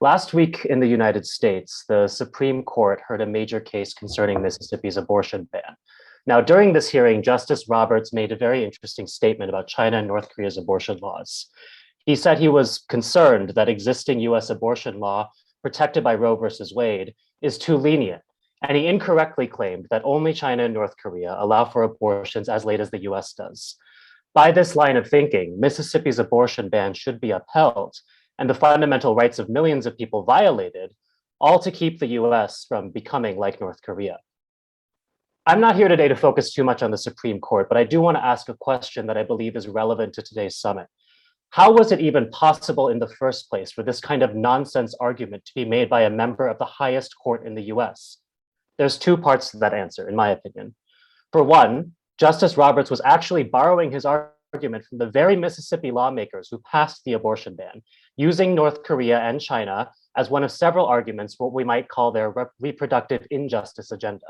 Last week in the United States, the Supreme Court heard a major case concerning Mississippi's abortion ban. Now, during this hearing, Justice Roberts made a very interesting statement about China and North Korea's abortion laws. He said he was concerned that existing US abortion law, protected by Roe versus Wade, is too lenient. And he incorrectly claimed that only China and North Korea allow for abortions as late as the US does. By this line of thinking, Mississippi's abortion ban should be upheld and the fundamental rights of millions of people violated, all to keep the US from becoming like North Korea. I'm not here today to focus too much on the Supreme Court, but I do want to ask a question that I believe is relevant to today's summit. How was it even possible in the first place for this kind of nonsense argument to be made by a member of the highest court in the US? There's two parts to that answer, in my opinion. For one, Justice Roberts was actually borrowing his argument from the very Mississippi lawmakers who passed the abortion ban, using North Korea and China as one of several arguments for what we might call their reproductive injustice agenda.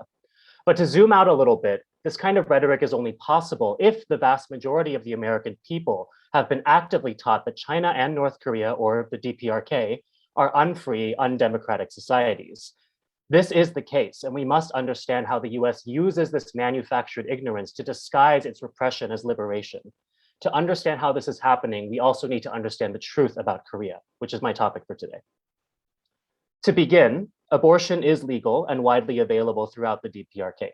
But to zoom out a little bit, this kind of rhetoric is only possible if the vast majority of the American people have been actively taught that China and North Korea, or the DPRK, are unfree, undemocratic societies. This is the case, and we must understand how the US uses this manufactured ignorance to disguise its repression as liberation. To understand how this is happening, we also need to understand the truth about Korea, which is my topic for today. To begin, abortion is legal and widely available throughout the DPRK.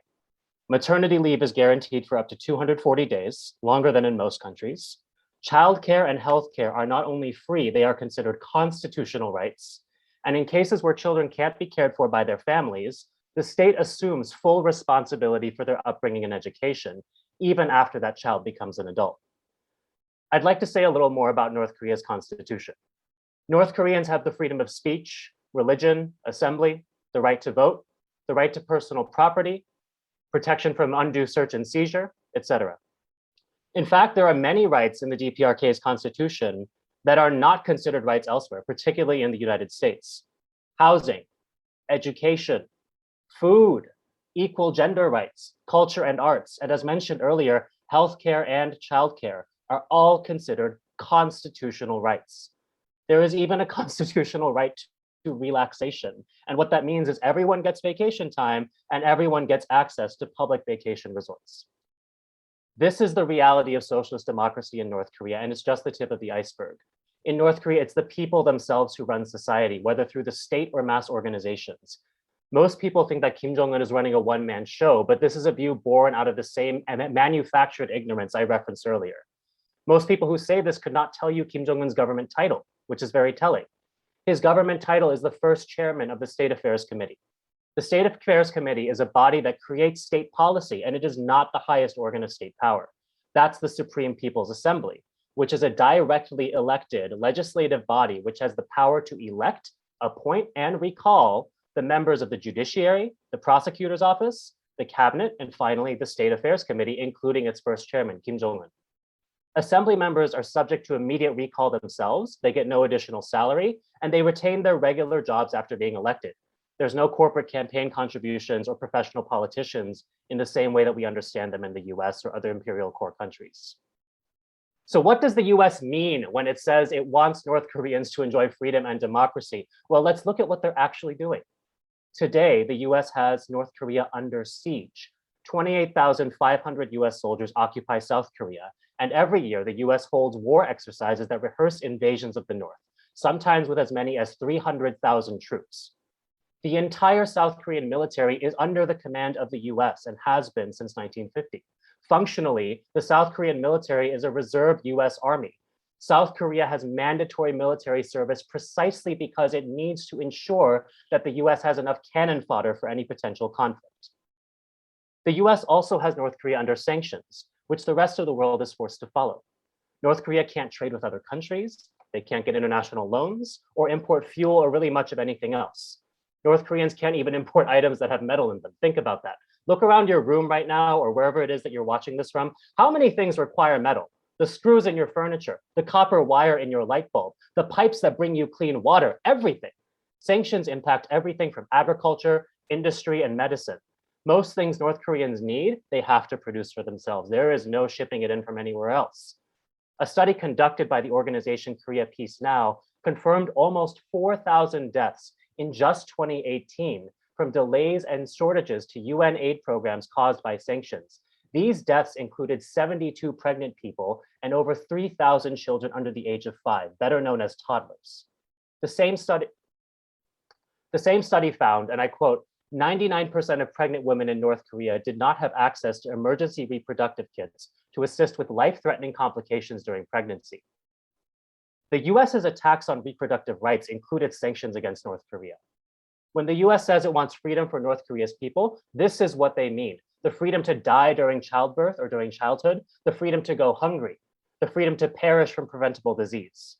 Maternity leave is guaranteed for up to 240 days, longer than in most countries. Childcare and healthcare are not only free, they are considered constitutional rights. And in cases where children can't be cared for by their families, the state assumes full responsibility for their upbringing and education, even after that child becomes an adult. I'd like to say a little more about North Korea's constitution. North Koreans have the freedom of speech, religion, assembly, the right to vote, the right to personal property, protection from undue search and seizure, etc. In fact, there are many rights in the DPRK's constitution that are not considered rights elsewhere, particularly in the United States. Housing, education, food, equal gender rights, culture and arts, and as mentioned earlier, healthcare and childcare are all considered constitutional rights. There is even a constitutional right to relaxation. And what that means is everyone gets vacation time and everyone gets access to public vacation resorts. This is the reality of socialist democracy in North Korea, and it's just the tip of the iceberg. In North Korea, it's the people themselves who run society, whether through the state or mass organizations. Most people think that Kim Jong-un is running a one-man show, but this is a view born out of the same manufactured ignorance I referenced earlier. Most people who say this could not tell you Kim Jong-un's government title, which is very telling. His government title is the first chairman of the State Affairs Committee. The State Affairs Committee is a body that creates state policy, and it is not the highest organ of state power. That's the Supreme People's Assembly, which is a directly elected legislative body which has the power to elect, appoint, and recall the members of the judiciary, the prosecutor's office, the cabinet, and finally the State Affairs Committee, including its first chairman, Kim Jong-un. Assembly members are subject to immediate recall themselves, they get no additional salary, and they retain their regular jobs after being elected. There's no corporate campaign contributions or professional politicians in the same way that we understand them in the US or other imperial core countries. So what does the US mean when it says it wants North Koreans to enjoy freedom and democracy? Well, let's look at what they're actually doing. Today, the US has North Korea under siege. 28,500 US soldiers occupy South Korea, and every year the US holds war exercises that rehearse invasions of the North, sometimes with as many as 300,000 troops. The entire South Korean military is under the command of the US and has been since 1950. Functionally, the South Korean military is a reserve US Army. South Korea has mandatory military service precisely because it needs to ensure that the US has enough cannon fodder for any potential conflict. The US also has North Korea under sanctions, which the rest of the world is forced to follow. North Korea can't trade with other countries, they can't get international loans, or import fuel or really much of anything else. North Koreans can't even import items that have metal in them. Think about that. Look around your room right now or wherever it is that you're watching this from. How many things require metal? The screws in your furniture, the copper wire in your light bulb, the pipes that bring you clean water, everything. Sanctions impact everything from agriculture, industry, and medicine. Most things North Koreans need, they have to produce for themselves. There is no shipping it in from anywhere else. A study conducted by the organization Korea Peace Now confirmed almost 4,000 deaths in just 2018 from delays and shortages to UN aid programs caused by sanctions. These deaths included 72 pregnant people and over 3,000 children under the age of 5, better known as toddlers. The same study found, and I quote, 99% of pregnant women in North Korea did not have access to emergency reproductive kits to assist with life-threatening complications during pregnancy. The US's attacks on reproductive rights included sanctions against North Korea. When the US says it wants freedom for North Korea's people, this is what they mean. The freedom to die during childbirth or during childhood, the freedom to go hungry, the freedom to perish from preventable disease.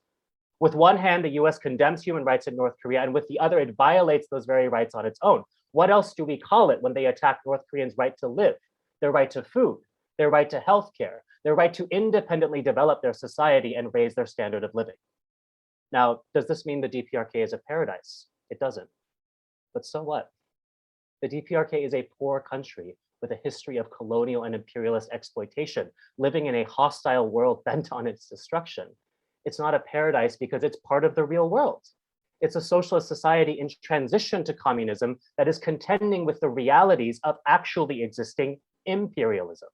With one hand, the US condemns human rights in North Korea, and with the other, it violates those very rights on its own. What else do we call it when they attack North Koreans' right to live, their right to food, their right to healthcare, their right to independently develop their society and raise their standard of living? Now, does this mean the DPRK is a paradise? It doesn't. But so what? The DPRK is a poor country with a history of colonial and imperialist exploitation, living in a hostile world bent on its destruction. It's not a paradise because it's part of the real world. It's a socialist society in transition to communism that is contending with the realities of actually existing imperialism.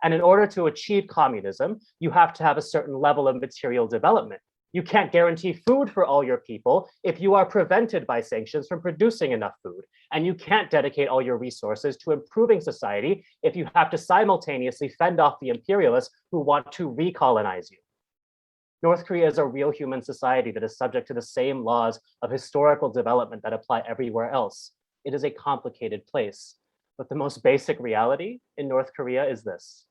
And in order to achieve communism, you have to have a certain level of material development. You can't guarantee food for all your people if you are prevented by sanctions from producing enough food. And you can't dedicate all your resources to improving society if you have to simultaneously fend off the imperialists who want to recolonize you. North Korea is a real human society that is subject to the same laws of historical development that apply everywhere else. It is a complicated place, but the most basic reality in North Korea is this.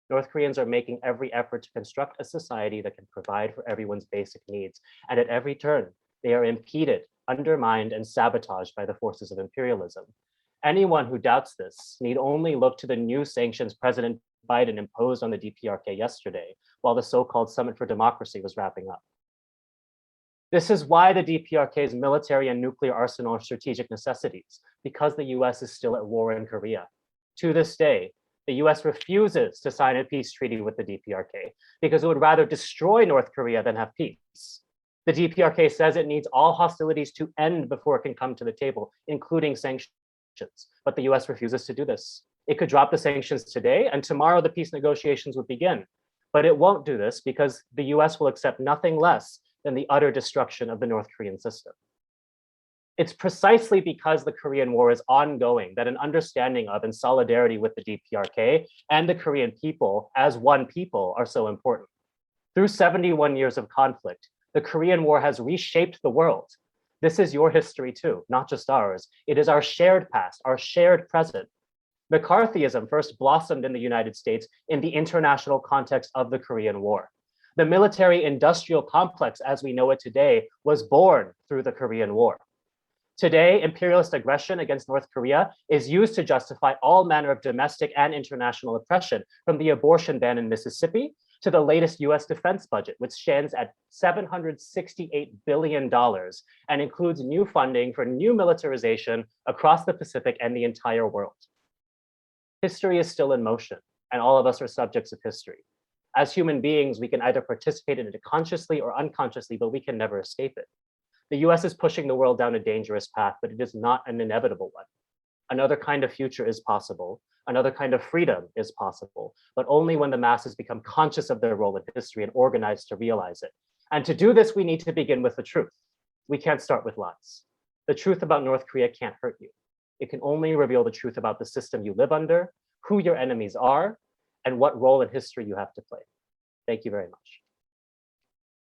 North Koreans are making every effort to construct a society that can provide for everyone's basic needs. And at every turn, they are impeded, undermined, and sabotaged by the forces of imperialism. Anyone who doubts this need only look to the new sanctions President Biden imposed on the DPRK yesterday, while the so-called Summit for Democracy was wrapping up. This is why the DPRK's military and nuclear arsenal are strategic necessities, because the US is still at war in Korea. To this day, the US refuses to sign a peace treaty with the DPRK because it would rather destroy North Korea than have peace. The DPRK says it needs all hostilities to end before it can come to the table, including sanctions, but the US refuses to do this. It could drop the sanctions today, and tomorrow the peace negotiations would begin. But it won't do this because the US will accept nothing less than the utter destruction of the North Korean system. It's precisely because the Korean War is ongoing that an understanding of and solidarity with the DPRK and the Korean people as one people are so important. Through 71 years of conflict, the Korean War has reshaped the world. This is your history too, not just ours. It is our shared past, our shared present. McCarthyism first blossomed in the United States in the international context of the Korean War. The military-industrial complex as we know it today was born through the Korean War. Today, imperialist aggression against North Korea is used to justify all manner of domestic and international oppression, from the abortion ban in Mississippi to the latest US defense budget, which stands at $768 billion and includes new funding for new militarization across the Pacific and the entire world. History is still in motion, and all of us are subjects of history. As human beings, we can either participate in it consciously or unconsciously, but we can never escape it. The US is pushing the world down a dangerous path, but it is not an inevitable one. Another kind of future is possible. Another kind of freedom is possible, but only when the masses become conscious of their role in history and organized to realize it. And to do this, we need to begin with the truth. We can't start with lies. The truth about North Korea can't hurt you. It can only reveal the truth about the system you live under, who your enemies are, and what role in history you have to play. Thank you very much.